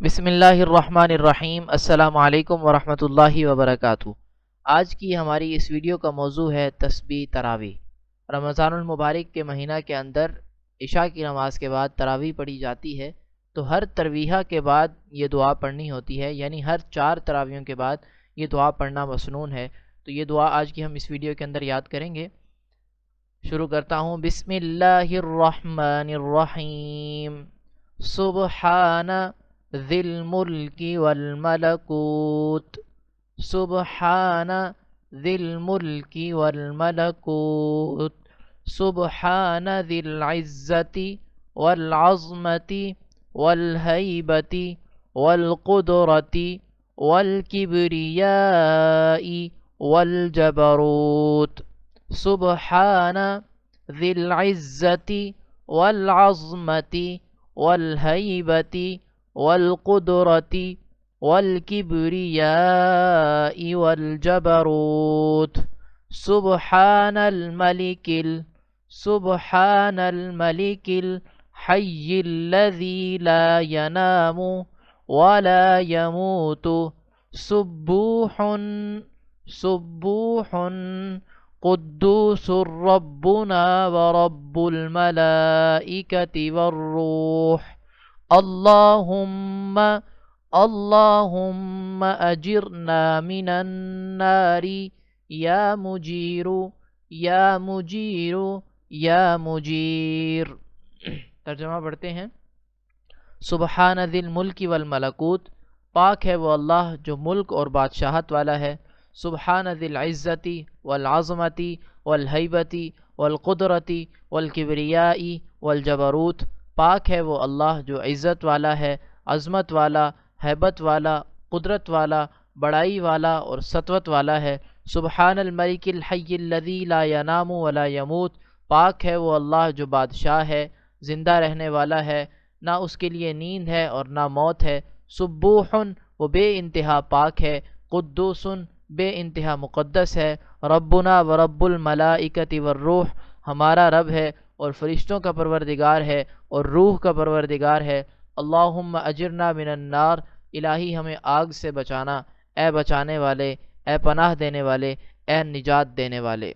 بسم اللہ الرحمن الرحیم۔ السلام علیکم ورحمۃ اللہ وبرکاتہ۔ آج کی ہماری اس ویڈیو کا موضوع ہے تسبیح تراویح۔ رمضان المبارک کے مہینہ کے اندر عشاء کی نماز کے بعد تراویح پڑھی جاتی ہے، تو ہر ترویحہ کے بعد یہ دعا پڑھنی ہوتی ہے، یعنی ہر 4 تراویحوں کے بعد یہ دعا پڑھنا مسنون ہے۔ تو یہ دعا آج کی ہم اس ویڈیو کے اندر یاد کریں گے۔ شروع کرتا ہوں۔ بسم اللہ الرحمن الرحیم۔ سبحان ذی الملک والملکوت، سبحان ذی الملک والملکوت، سبحان ذی العزت والعظمت والہیبت والقدرت والکبریاء والجبروت، سبحان ذی العزت والعظمت والہیبت والقدرت والکبریاء والجبروت، سبحان الملک الحی الذی لا ینام ولا یموت، سبوح قدوس ربنا ورب الملائکۃ والروح، اللہم اجرنا من النار یا مجیر یا مجیر یا مجیر۔ ترجمہ پڑھتے ہیں۔ سبحان ذی الملک والملکوت، پاک ہے وہ اللہ جو ملک اور بادشاہت والا ہے۔ سبحان ذی العزت والعظمت والہیبت والقدرت والکبریاء والجبروت، پاک ہے وہ اللہ جو عزت والا ہے، عظمت والا، ہیبت والا، قدرت والا، بڑائی والا اور سطوت والا ہے۔ سبحان الملک الحی الذی لا ینام ولا یموت، پاک ہے وہ اللہ جو بادشاہ ہے، زندہ رہنے والا ہے، نہ اس کے لیے نیند ہے اور نہ موت ہے۔ سبوح، وہ بے انتہا پاک ہے۔ قدوس، بے انتہا مقدس ہے۔ ربنا ورب الملائکۃ والروح، ہمارا رب ہے اور فرشتوں کا پروردگار ہے اور روح کا پروردگار ہے۔ اللہم اجرنا من النار، الہی ہمیں آگ سے بچانا، اے بچانے والے، اے پناہ دینے والے، اے نجات دینے والے۔